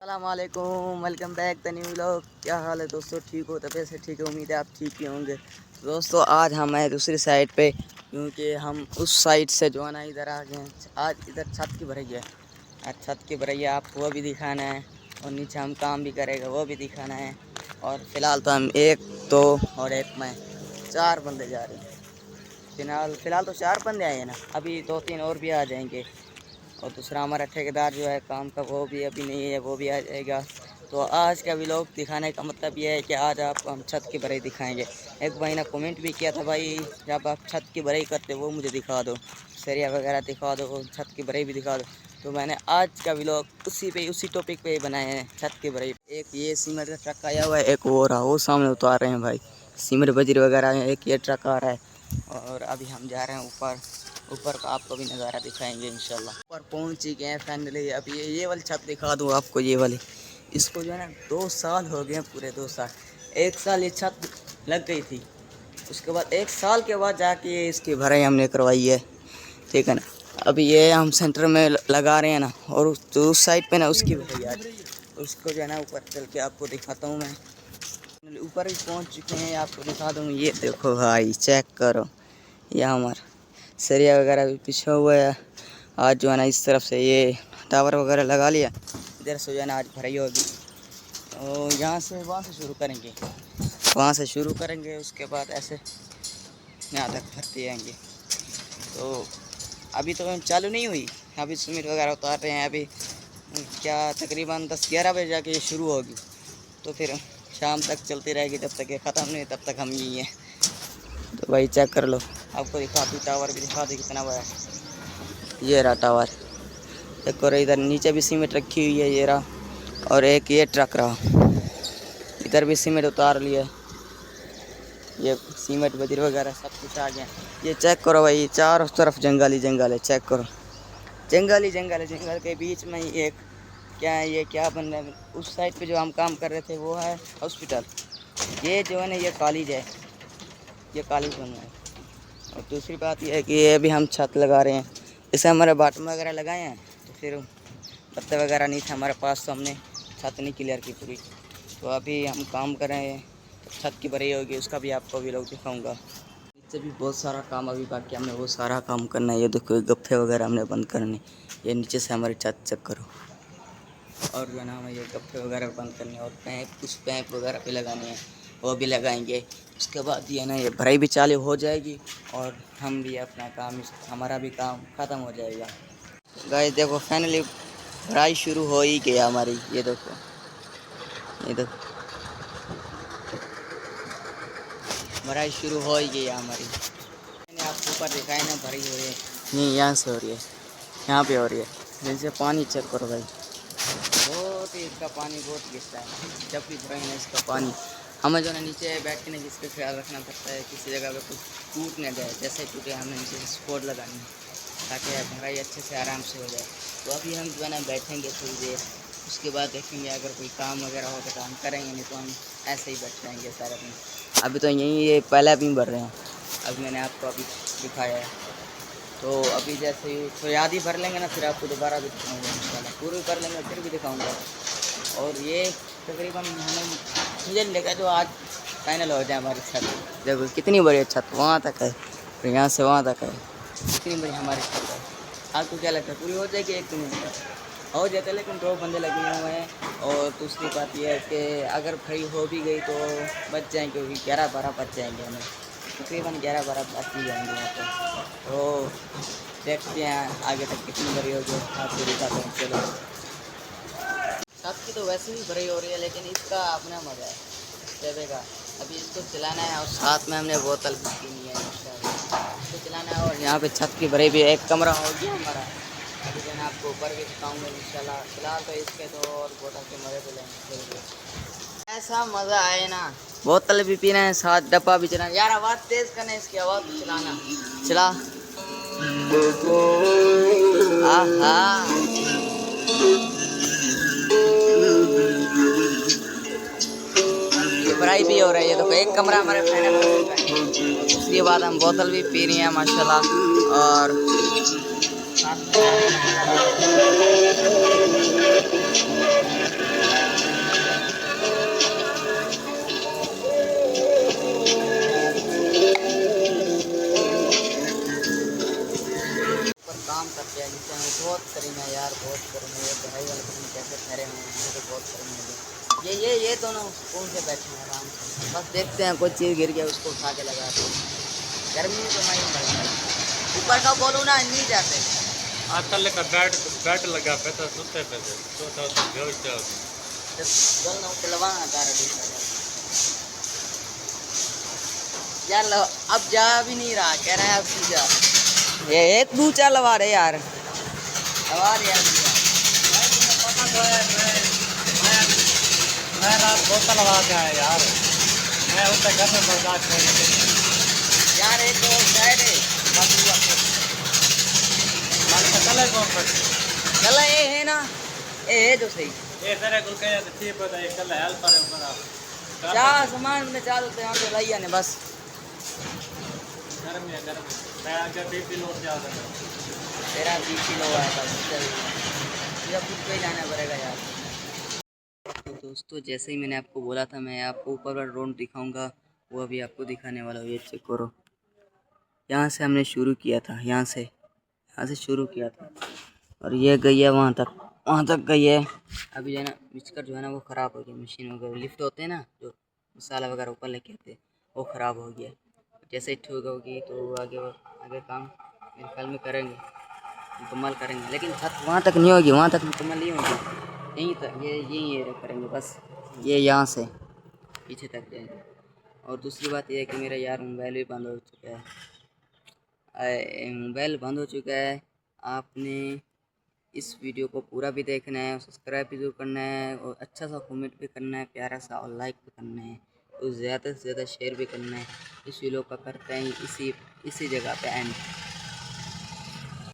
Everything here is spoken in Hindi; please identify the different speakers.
Speaker 1: अस्सलामुअलैकुम, welcome back the new vlog. क्या हाल है दोस्तों? ठीक हो? तबीयत से ठीक है? उम्मीद है आप ठीक ही होंगे। दोस्तों आज हम हैं दूसरी साइड पे, क्योंकि हम उस साइड से जो है ना इधर आ गए हैं। आज इधर छत की भराई है। आज छत की भराई है, आपको वो भी दिखाना है और नीचे हम काम भी करेगा वो भी दिखाना है। और फ़िलहाल तो हम एक दो और एक मैं 4 बंदे जा रहे हैं। फ़िलहाल तो 4 बंदे आए हैं ना, अभी 2-3 और भी आ जाएंगे। और दूसरा हमारा ठेकेदार जो है काम का वो भी अभी नहीं है, वो भी आ जाएगा। तो आज का व्लॉग दिखाने का मतलब ये है कि आज आपको हम छत की भराई दिखाएंगे। एक भाई ने कमेंट भी किया था, भाई जब आप छत की भराई करते वो मुझे दिखा दो, सरिया वगैरह दिखा दो, छत की भराई भी दिखा दो। तो मैंने आज का व्लॉग उसी टॉपिक पे ही बनाए हैं, छत की भराई। एक ये सीमेंट का ट्रक आया हुआ है, एक वो रहा वो सामने उतार रहे हैं भाई सीमेंट बजरी वगैरह। एक ये ट्रक आ रहा है और अभी हम जा रहे हैं ऊपर का आपको भी नज़ारा दिखाएंगे इंशाल्लाह। ऊपर पहुंच ही गए हैं फाइनली। अब ये वाली छत दिखा दूँ आपको, ये वाली। इसको जो है ना 2 साल हो गए हैं, पूरे 2 साल। 1 साल ये छत लग गई थी, उसके बाद 1 साल के बाद जाके ये इसकी भराई हमने करवाई है, ठीक है ना। अभी ये हम सेंटर में लगा रहे हैं ना, और उस साइड पे ना उसकी भराई आज उसको जो है ना ऊपर चल के आपको दिखाता हूँ। मैं ऊपर भी पहुँच चुके हैं, आपको दिखा दूँ। ये देखो भाई, चेक करो, ये हमारा सरिया वगैरह भी पिछा हुआ है। आज जो है ना इस तरफ से ये टावर वगैरह लगा लिया, इधर से जो है ना आज भराई होगी। तो यहाँ से वहाँ से शुरू करेंगे, उसके बाद ऐसे यहाँ तक भरते जाएंगे। तो अभी तो चालू नहीं हुई, अभी सीमेंट वगैरह उतार रहे हैं। अभी क्या तकरीबन 10-11 बजे जाके ये शुरू होगी, तो फिर शाम तक चलती रहेगी, जब तक ये ख़त्म नहीं तब तक हम यहीं हैं। तो भाई चेक कर लो, आपको दिखा दूँ, टावर भी दिखा दूँ कितना बड़ा है। ये रहा टावर, एक और इधर नीचे भी सीमेंट रखी हुई है, ये रहा। और एक ये ट्रक रहा, इधर भी सीमेंट उतार लिया। ये सीमेंट बजरी वगैरह सब कुछ आ गया। ये चेक करो भाई, चारों तरफ जंगल ही जंगल है। चेक करो, जंगल ही जंगल है। जंगल के बीच में ही एक क्या है, ये क्या बन रहा है उस साइड पे जो हम काम कर रहे थे, वो है हॉस्पिटल। ये जो है ना ये कॉलेज है, ये कॉलेज बन रहा है। और दूसरी बात यह है कि ये अभी हम छत लगा रहे हैं। जैसे हमारे बाटम वगैरह लगाए हैं, तो फिर पत्ते वगैरह नहीं थे हमारे पास, तो हमने छत नहीं क्लियर की पूरी। तो अभी हम काम कर रहे हैं, तो छत की भराई होगी, उसका भी आपको भी लोग दिखाऊंगा। नीचे भी बहुत सारा काम अभी बाकी, हमने वो सारा काम करना है। ये देखो गप्फे वगैरह हमने बंद करने, ये नीचे से हमारी छत चेक करो। और जो है ना हमें ये गप्फे वगैरह बंद करने, और कुछ पैप वगैरह भी लगाने हैं, वो भी लगाएंगे। उसके बाद ये ना ये भराई भी चालू हो जाएगी और हम भी अपना काम, हमारा भी काम ख़त्म हो जाएगा। गाइस देखो फाइनली भराई शुरू हो ही गया हमारी। ये देखो, ये देखो भराई शुरू हो ही गई हमारी। मैंने आपको ऊपर दिखाया ना, भराई हो रही है। नहीं, यहाँ से हो रही है, यहाँ पे हो रही है। जैसे पानी चेक करो भाई, बहुत ही इसका पानी बहुत गिरता है जब भी भराई ना इसका पानी। हमें जो है नीचे बैठ के ना जिसका ख्याल रखना पड़ता है, किसी जगह पे कुछ टूट न जाए। जैसे टूटे हमने नीचे से सपोर्ट लगानी है, ताकि भराई अच्छे से आराम से हो जाए। तो अभी हम जो है ना बैठेंगे थोड़ी देर, उसके बाद देखेंगे अगर कोई काम वगैरह होगा तो हम करेंगे, नहीं तो हम ऐसे ही बैठ जाएंगे सारा दिन। अभी तो यहीं ये पहला भी भर रहे हैं, अभी मैंने आपको अभी दिखाया है। तो अभी जैसे तो याद ही भर लेंगे ना, फिर आपको दोबारा भी दिखाऊंगा इंशाल्लाह। पूरी भर लेंगे फिर भी दिखाऊंगा। और ये तकरीबन हमें मुझे लगा जो आज फाइनल हो जाए हमारी छत। देखो कितनी बड़ी छत, वहाँ तक है और यहाँ से वहाँ तक है, कितनी बड़ी हमारी छत है। आपको क्या लगता है पूरी हो जाएगी? एक दिन हो जाता है, लेकिन 2 बंदे लगे हुए हैं। और दूसरी बात यह है कि अगर फ्री हो भी गई तो बच जाएंगे, क्योंकि 11-12 बच जाएंगे हमें, तकरीबन 11-12 बच ही जाएंगे यहाँ पर। तो देखते हैं आगे तक कितनी बड़ी होगी, आपको दिखाते हैं। चलो, छत की तो वैसे भी भरी हो रही है, लेकिन इसका अपना मज़ा है चलेगा। अभी इसको चलाना है और साथ में हमने बोतल भी पीनी है, इसको चलाना है। और यहाँ पे छत की भरी भी एक कमरा हो गया हमारा। अभी जो है आपको ऊपर भी दिखाऊंगा इंशाल्लाह। फिलहाल तो इसके तो और बोतल के मज़े तो लेंगे, ऐसा मज़ा आए ना। बोतल भी पीना है, साथ डब्बा भी चलाना। यार आवाज़ तेज़ करना है, इसकी आवाज़ भी चलाना। चला भराई भी हो रही है। तो एक कमरा हमारे फाइनल हो चुका है, उसके बाद हम बोतल भी पी रही हैं माशाल्लाह। और तो बहुत गर्मी है। ये दोनों कौन से बैठे हैं आराम से, बस देखते हैं कोई चीज़ गिर गया उसको उठा के लगाते हैं। गर्मी में तो मैं ही मर, ऊपर का बोलूँ ना नहीं जाते।
Speaker 2: आजकल का बैट लगा पे तो सुते पे तो बेहोश जाओ।
Speaker 1: दोनों चलवाना तारा यार अब जा भी नहीं रहा, कह रहे हैं अब तू जा। ये एक दूचा लवा रहे यार, लवा रहे यार।
Speaker 2: पता तो है मैं रात बोतल लगा के आया यार, मैं उससे घर में बर्दाश्त नहीं
Speaker 1: यार। एक तो साइड है
Speaker 2: चले कौन पर
Speaker 1: चला ये है ना, ये है जो सही
Speaker 2: ये तेरे को कह तो ठीक होता है, चल हेल्प पर ऊपर
Speaker 1: जा सामान में चालू तो यहाँ से लाइया ने बस।
Speaker 2: गर्म मैं आगे 20 किलो ज़्यादा
Speaker 1: तेरा 20 किलो है बस, चल कुछ पे जाना पड़ेगा यार। तो दोस्तों जैसे ही मैंने आपको बोला था मैं आपको ऊपर वाला ड्रोन दिखाऊंगा, वो अभी आपको दिखाने वाला हूँ। ये चेक करो, यहाँ से हमने शुरू किया था, यहाँ से शुरू किया था और ये गई है वहाँ तक गई है। अभी जो है ना विचकर जो है ना वो ख़राब हो गया, मशीन वगैरह लिफ्ट होते हैं ना जो मसाला वगैरह ऊपर लेके आते हैं, वो ख़राब हो गया। जैसे ही ठीक होगी तो आगे काम मेरे ख्याल में करेंगे, मुकम्मल करेंगे। लेकिन छत वहाँ तक नहीं होगी, वहाँ तक मुकम्मल नहीं होगी, यहीं तक यही करेंगे बस। ये यहाँ से पीछे तक जाएंगे। और दूसरी बात यह है कि मेरा यार मोबाइल भी बंद हो चुका है, आपने इस वीडियो को पूरा भी देखना है, सब्सक्राइब भी जरूर करना है और अच्छा सा कमेंट भी करना है, प्यारा सा, और लाइक भी करना है और ज़्यादा से ज़्यादा शेयर भी करना है। इस वीडियो का करते हैं इसी जगह पे एंड।